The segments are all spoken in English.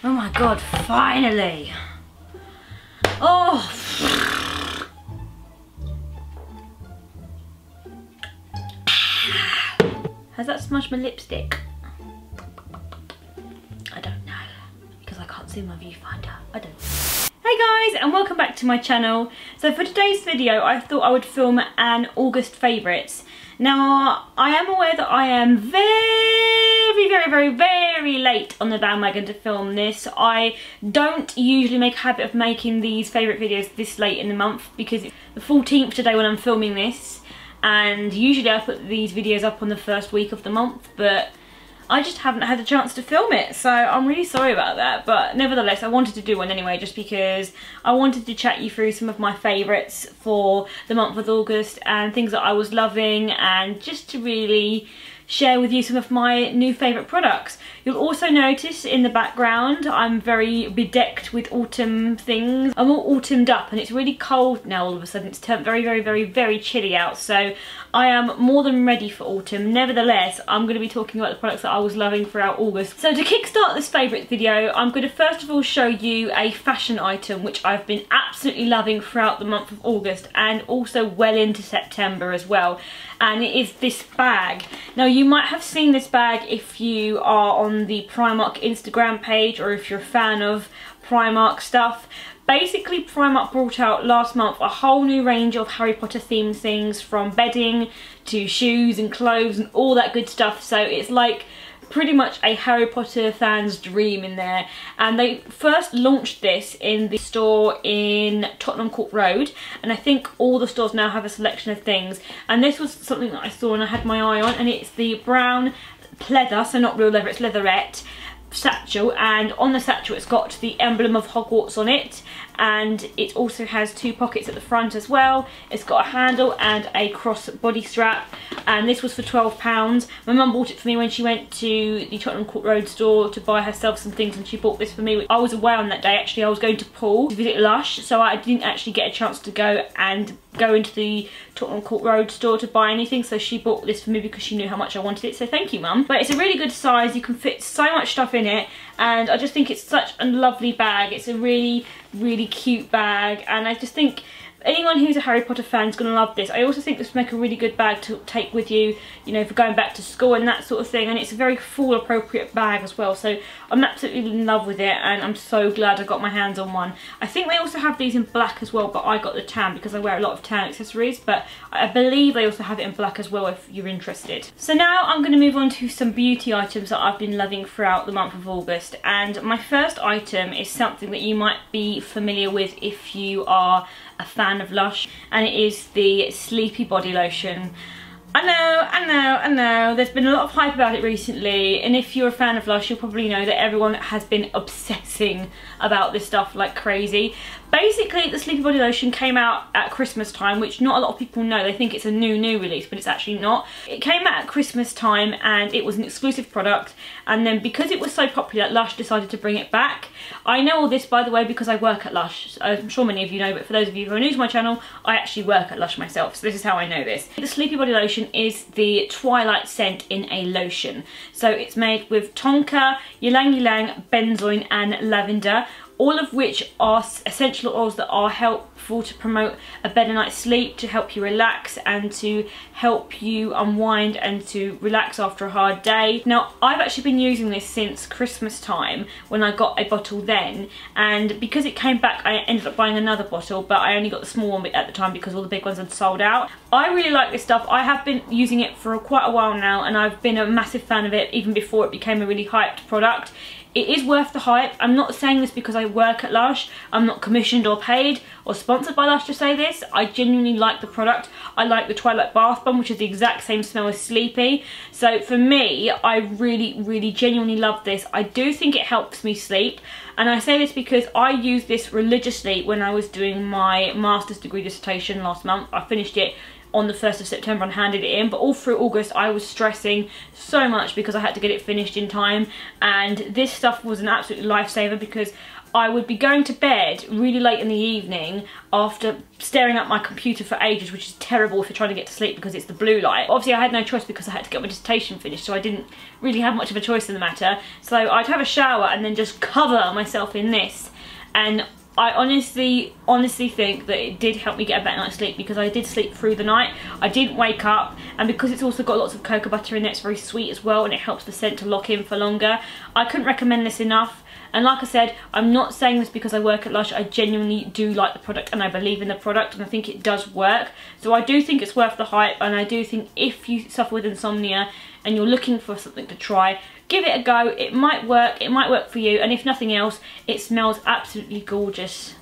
Oh my god, finally. Oh. Has that smudged my lipstick? I don't know, because I can't see my viewfinder. I don't know. Hey guys, and welcome back to my channel. So for today's video, I thought I would film an August favourites. Now, I am aware that I am very late on the bandwagon to film this. I don't usually make a habit of making these favourite videos this late in the month because it's the 14th today when I'm filming this, and usually I put these videos up on the first week of the month, but I just haven't had a chance to film it, so I'm really sorry about that. But nevertheless, I wanted to do one anyway, just because I wanted to chat you through some of my favourites for the month of August and things that I was loving, and just to really share with you some of my new favourite products. You'll also notice in the background I'm very bedecked with autumn things. I'm all autumned up and it's really cold now all of a sudden. It's turned very chilly out, so I am more than ready for autumn. Nevertheless, I'm going to be talking about the products that I was loving throughout August. So to kickstart this favourite video, I'm going to first of all show you a fashion item which I've been absolutely loving throughout the month of August and also well into September as well. And it is this bag. Now, you might have seen this bag if you are on the Primark Instagram page or if you're a fan of Primark stuff. Basically, Primark brought out last month a whole new range of Harry Potter themed things, from bedding to shoes and clothes and all that good stuff. So it's like pretty much a Harry Potter fan's dream in there. And they first launched this in the store in Tottenham Court Road, and I think all the stores now have a selection of things. And this was something that I saw and I had my eye on, and it's the brown pleather, so not real leather, it's leatherette satchel, and on the satchel it's got the emblem of Hogwarts on it, and it also has two pockets at the front as well. It's got a handle and a cross body strap, and this was for £12. My mum bought it for me when she went to the Tottenham Court Road store to buy herself some things, and she bought this for me. I was away on that day actually. I was going to Poole to visit Lush, so I didn't actually get a chance to go into the Tottenham Court Road store to buy anything, so she bought this for me because she knew how much I wanted it, so thank you, Mum. But it's a really good size, you can fit so much stuff in it, and I just think it's such a lovely bag. It's a really cute bag, and I just think anyone who's a Harry Potter fan is going to love this. I also think this would make a really good bag to take with you, you know, for going back to school and that sort of thing, and it's a very fall appropriate bag as well, so I'm absolutely in love with it, and I'm so glad I got my hands on one. I think they also have these in black as well, but I got the tan because I wear a lot of tan accessories, but I believe they also have it in black as well if you're interested. So now I'm going to move on to some beauty items that I've been loving throughout the month of August, and my first item is something that you might be familiar with if you are a fan of Lush, and it is the Sleepy Body Lotion. I know, there's been a lot of hype about it recently, and if you're a fan of Lush, you'll probably know that everyone has been obsessing about this stuff like crazy. Basically, the Sleepy Body Lotion came out at Christmas time, which not a lot of people know. They think it's a new release, but it's actually not. It came out at Christmas time, and it was an exclusive product, and then because it was so popular, Lush decided to bring it back. I know all this, by the way, because I work at Lush. I'm sure many of you know, but for those of you who are new to my channel, I actually work at Lush myself, so this is how I know this. The Sleepy Body Lotion is the Twilight scent in a lotion. So it's made with tonka, ylang ylang, benzoin and lavender, all of which are essential oils that are helpful to promote a better night's sleep, to help you relax and to help you unwind and to relax after a hard day. Now, I've actually been using this since Christmas time when I got a bottle then, and because it came back I ended up buying another bottle, but I only got the small one at the time because all the big ones had sold out. I really like this stuff. I have been using it for quite a while now, and I've been a massive fan of it even before it became a really hyped product. It is worth the hype. I'm not saying this because I work at Lush. I'm not commissioned or paid or sponsored by Lush to say this. I genuinely like the product. I like the Twilight Bath Bomb, which is the exact same smell as Sleepy. So for me, I really genuinely love this. I do think it helps me sleep. And I say this because I used this religiously when I was doing my master's degree dissertation last month. I finished it on the 1st of September and handed it in, but all through August I was stressing so much because I had to get it finished in time, and this stuff was an absolute lifesaver because I would be going to bed really late in the evening after staring at my computer for ages, which is terrible if you're trying to get to sleep because it's the blue light. Obviously I had no choice because I had to get my dissertation finished, so I didn't really have much of a choice in the matter. So I'd have a shower and then just cover myself in this, and I honestly think that it did help me get a better night's sleep, because I did sleep through the night. I didn't wake up, and because it's also got lots of cocoa butter in it, it's very sweet as well, and it helps the scent to lock in for longer. I couldn't recommend this enough. And like I said, I'm not saying this because I work at Lush. I genuinely do like the product and I believe in the product, and I think it does work. So I do think it's worth the hype, and I do think if you suffer with insomnia and you're looking for something to try, give it a go. It might work for you, and if nothing else, it smells absolutely gorgeous.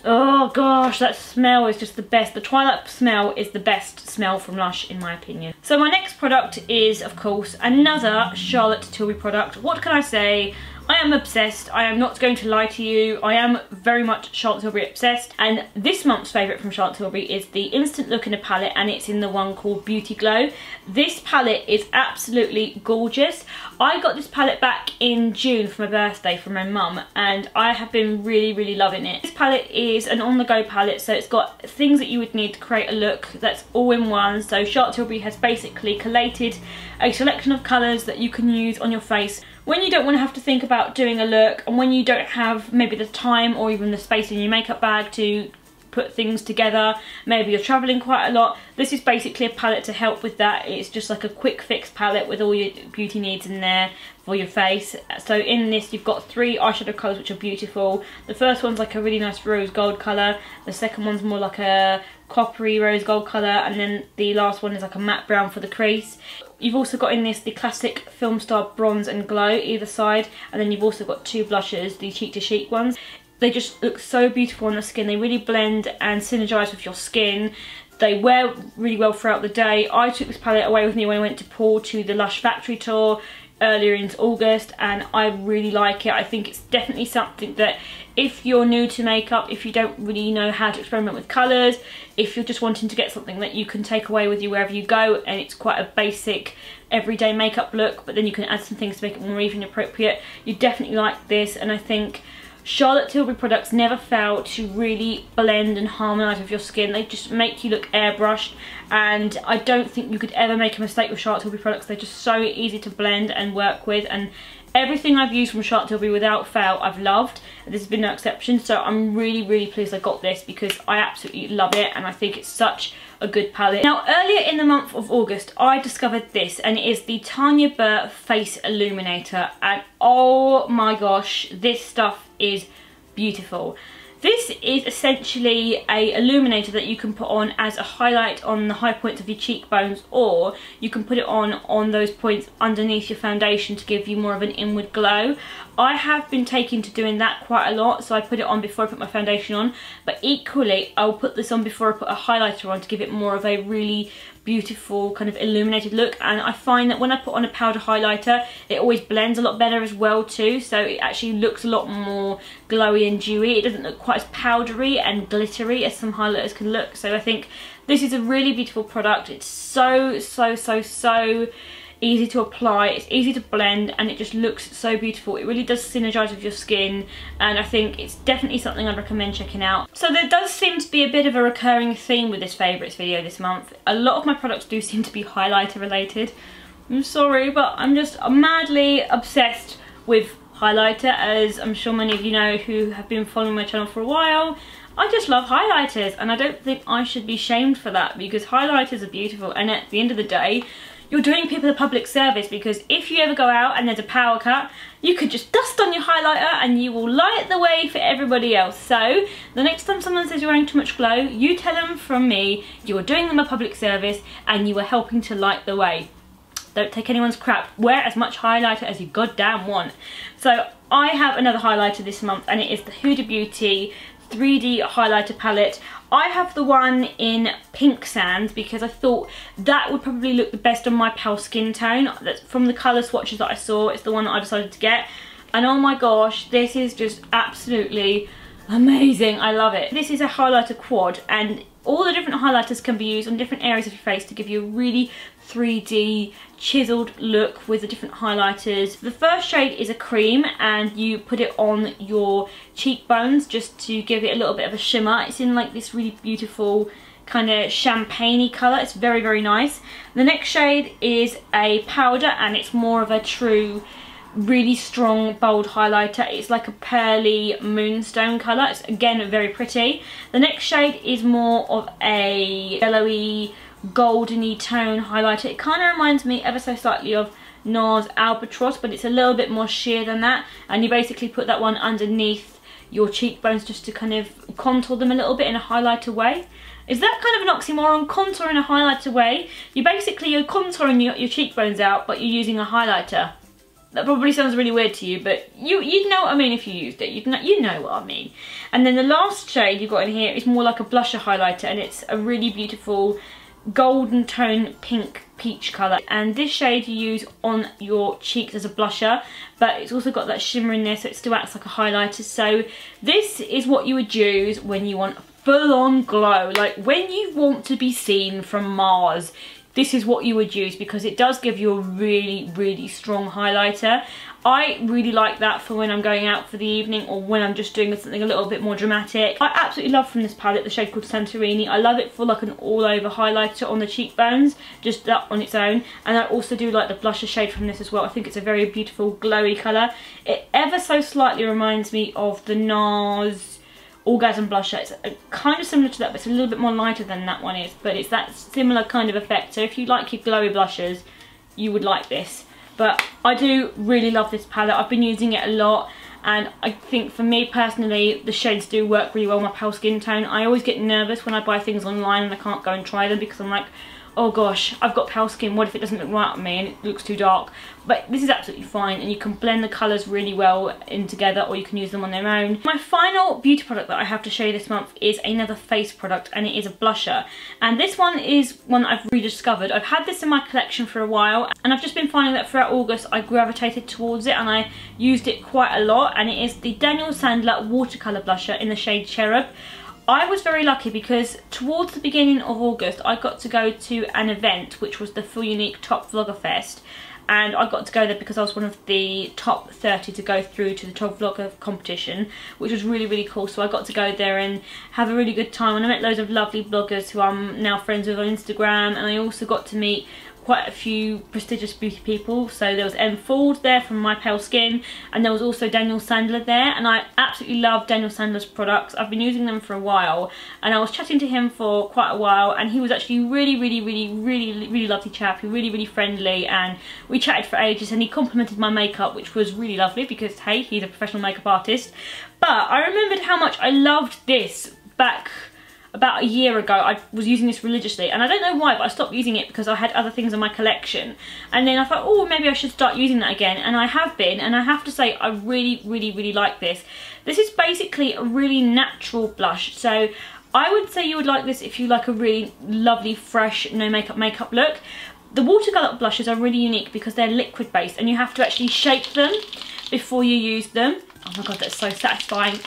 Oh gosh, that smell is just the best. The Twilight smell is the best smell from Lush in my opinion. So my next product is, of course, another Charlotte Tilbury product. What can I say? I am obsessed. I am not going to lie to you. I am very much Charlotte Tilbury obsessed. And this month's favourite from Charlotte Tilbury is the Instant Look in a palette, and it's in the one called Beauty Glow. This palette is absolutely gorgeous. I got this palette back in June for my birthday from my mum, and I have been really loving it. This palette is an on-the-go palette, so it's got things that you would need to create a look that's all in one. So Charlotte Tilbury has basically collated a selection of colours that you can use on your face when you don't want to have to think about doing a look, and when you don't have maybe the time or even the space in your makeup bag to put things together. Maybe you're travelling quite a lot. This is basically a palette to help with that. It's just like a quick fix palette with all your beauty needs in there for your face. So in this you've got 3 eyeshadow colours which are beautiful. The first one's like a really nice rose gold colour. The second one's more like a coppery rose gold colour, and then the last one is like a matte brown for the crease. You've also got in this the classic Film Star Bronze and Glow either side, and then you've also got 2 blushes, the Cheek to Chic ones. They just look so beautiful on the skin. They really blend and synergise with your skin. They wear really well throughout the day. I took this palette away with me when I went to Paul to the Lush factory tour earlier in August, and I really like it. I think it's definitely something that if you're new to makeup, if you don't really know how to experiment with colours, if you're just wanting to get something that you can take away with you wherever you go, and it's quite a basic everyday makeup look, but then you can add some things to make it more even appropriate, you definitely like this. And I think Charlotte Tilbury products never fail to really blend and harmonise with your skin. They just make you look airbrushed, and I don't think you could ever make a mistake with Charlotte Tilbury products. They're just so easy to blend and work with, and everything I've used from Charlotte Tilbury without fail I've loved. This has been no exception, so I'm really pleased I got this because I absolutely love it, and I think it's such a good palette. Now earlier in the month of August I discovered this, and it is the Tanya Burr Face Illuminator, and oh my gosh, this stuff is beautiful. This is essentially a illuminator that you can put on as a highlight on the high points of your cheekbones, or you can put it on those points underneath your foundation to give you more of an inward glow. I have been taking to doing that quite a lot, so I put it on before I put my foundation on, but equally I'll put this on before I put a highlighter on to give it more of a really beautiful kind of illuminated look. And I find that when I put on a powder highlighter it always blends a lot better as well too, so it actually looks a lot more glowy and dewy. It doesn't look quite as powdery and glittery as some highlighters can look. So I think this is a really beautiful product. It's so easy to apply, it's easy to blend, and it just looks so beautiful. It really does synergise with your skin, and I think it's definitely something I'd recommend checking out. So there does seem to be a bit of a recurring theme with this favourites video this month. A lot of my products do seem to be highlighter related. I'm sorry, but I'm just madly obsessed with highlighter, as I'm sure many of you know who have been following my channel for a while. I just love highlighters, and I don't think I should be shamed for that, because highlighters are beautiful, and at the end of the day you're doing people a public service, because if you ever go out and there's a power cut, you could just dust on your highlighter and you will light the way for everybody else. So the next time someone says you're wearing too much glow, you tell them from me you are doing them a public service and you are helping to light the way. Don't take anyone's crap. Wear as much highlighter as you goddamn want. So I have another highlighter this month, and it is the Huda Beauty 3D highlighter palette. I have the one in Pink Sand because I thought that would probably look the best on my pale skin tone. That's from the colour swatches that I saw. It's the one that I decided to get, and oh my gosh, this is just absolutely amazing. I love it. This is a highlighter quad, and all the different highlighters can be used on different areas of your face to give you a really 3D chiseled look with the different highlighters. The first shade is a cream, and you put it on your cheekbones just to give it a little bit of a shimmer. It's in like this really beautiful kind of champagne-y colour. It's very, very nice. The next shade is a powder, and it's more of a true really strong bold highlighter. It's like a pearly moonstone colour. It's again very pretty. The next shade is more of a yellowy goldeny tone highlighter. It kind of reminds me ever so slightly of NARS Albatross, but it's a little bit more sheer than that, and you basically put that one underneath your cheekbones just to kind of contour them a little bit in a highlighter way. Is that kind of an oxymoron? Contour in a highlighter way? You're contouring your cheekbones out, but you're using a highlighter. That probably sounds really weird to you, but you'd know what I mean if you used it. You know what I mean. And then the last shade you've got in here is more like a blusher highlighter, and it's a really beautiful golden tone pink peach colour. And this shade you use on your cheeks as a blusher, but it's also got that shimmer in there, so it still acts like a highlighter. So this is what you would use when you want full-on glow, like when you want to be seen from Mars. This is what you would use, because it does give you a really, really strong highlighter. I really like that for when I'm going out for the evening, or when I'm just doing something a little bit more dramatic. I absolutely love from this palette the shade called Santorini. I love it for like an all-over highlighter on the cheekbones, just that on its own. And I also do like the blusher shade from this as well. I think it's a very beautiful glowy colour. It ever so slightly reminds me of the NARS Orgasm blusher. It's kind of similar to that, but it's a little bit more lighter than that one is, but it's that similar kind of effect. So if you like your glowy blushers, you would like this. But I do really love this palette. I've been using it a lot, and I think for me personally, the shades do work really well with my pale skin tone. I always get nervous when I buy things online and I can't go and try them, because I'm like, oh gosh, I've got pale skin, what if it doesn't look right on me and it looks too dark? But this is absolutely fine, and you can blend the colours really well in together, or you can use them on their own. My final beauty product that I have to show you this month is another face product, and it is a blusher. And this one is one that I've rediscovered. I've had this in my collection for a while, and I've just been finding that throughout August I gravitated towards it, and I used it quite a lot. And it is the Daniel Sandler watercolour blusher in the shade Cherub. I was very lucky because towards the beginning of August I got to go to an event which was the Full Unique Top Vlogger Fest, and I got to go there because I was one of the top 30 to go through to the top vlogger competition, which was really, really cool. So I got to go there and have a really good time, and I met loads of lovely bloggers who I'm now friends with on Instagram, and I also got to meet quite a few prestigious beauty people. So there was M. Ford there from My Pale Skin, and there was also Daniel Sandler there, and I absolutely love Daniel Sandler's products. I've been using them for a while, and I was chatting to him for quite a while, and he was actually really lovely chap. He was really friendly, and we chatted for ages, and he complimented my makeup, which was really lovely because hey, he's a professional makeup artist. But I remembered how much I loved this back about a year ago. I was using this religiously, and I don't know why, but I stopped using it because I had other things in my collection. And then I thought, oh, maybe I should start using that again, and I have been, and I have to say I really like this. This is basically a really natural blush, so I would say you would like this if you like a really lovely, fresh, no makeup look. The watercolour blushes are really unique because they're liquid based, and you have to actually shake them before you use them. Oh my god, that's so satisfying.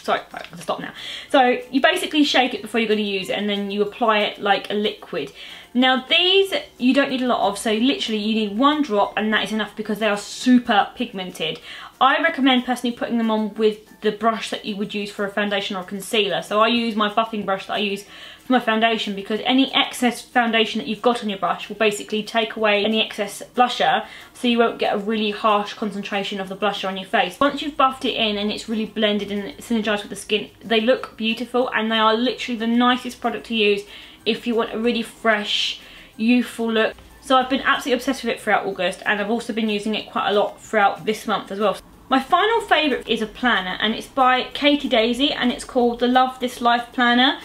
Sorry, right, I'm gonna stop now. So you basically shake it before you're going to use it, and then you apply it like a liquid. Now these you don't need a lot of, so literally you need one drop, and that is enough because they are super pigmented. I recommend personally putting them on with the brush that you would use for a foundation or a concealer. So I use my buffing brush that I use for my foundation, because any excess foundation that you've got on your brush will basically take away any excess blusher, so you won't get a really harsh concentration of the blusher on your face. Once you've buffed it in and it's really blended and synergised with the skin, they look beautiful, and they are literally the nicest product to use if you want a really fresh, youthful look. So I've been absolutely obsessed with it throughout August, and I've also been using it quite a lot throughout this month as well. My final favourite is a planner, and it's by Katie Daisy, and it's called the Love This Life Planner.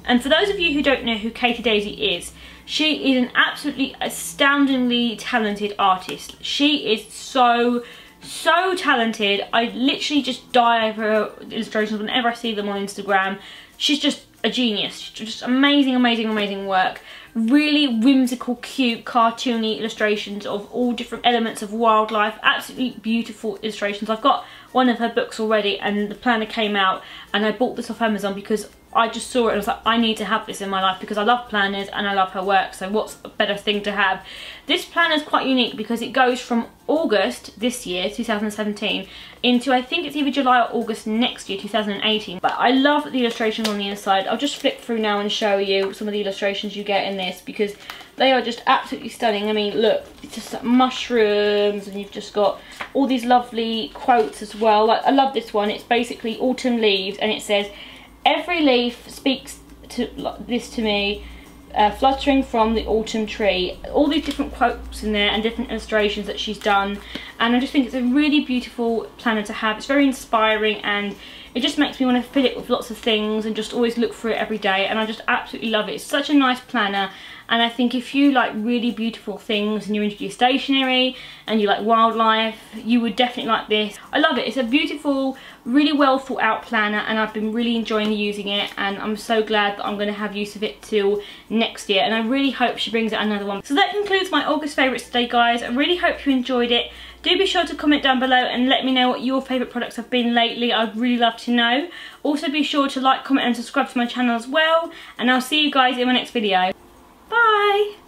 And for those of you who don't know who Katie Daisy is, she is an absolutely astoundingly talented artist. She is so talented. I literally just die over her illustrations whenever I see them on Instagram. She's just a genius. Just amazing work. Really whimsical, cute, cartoony illustrations of all different elements of wildlife. Absolutely beautiful illustrations. I've got one of her books already, and the planner came out, and I bought this off Amazon because I just saw it and I was like, I need to have this in my life because I love planners and I love her work, so what's a better thing to have. This planner is quite unique because it goes from August this year, 2017, into I think it's either July or August next year, 2018. But I love the illustrations on the inside. I'll just flip through now and show you some of the illustrations you get in this because they are just absolutely stunning. I mean, look, it's just like mushrooms, and you've just got all these lovely quotes as well. Like, I love this one. It's basically autumn leaves, and it says, "Every leaf speaks to this to me, fluttering from the autumn tree." All these different quotes in there and different illustrations that she's done, and I just think it's a really beautiful planner to have. It's very inspiring, and it just makes me want to fill it with lots of things and just always look through it every day, and I just absolutely love it. It's such a nice planner, and I think if you like really beautiful things and you're into your stationery and you like wildlife, you would definitely like this. I love it. It's a beautiful, really well thought out planner, and I've been really enjoying using it, and I'm so glad that I'm going to have use of it till next year, and I really hope she brings out another one. So that concludes my August favourites today, guys. I really hope you enjoyed it. Do be sure to comment down below and let me know what your favourite products have been lately. I'd really love to know. Also be sure to like, comment and subscribe to my channel as well, and I'll see you guys in my next video. Bye!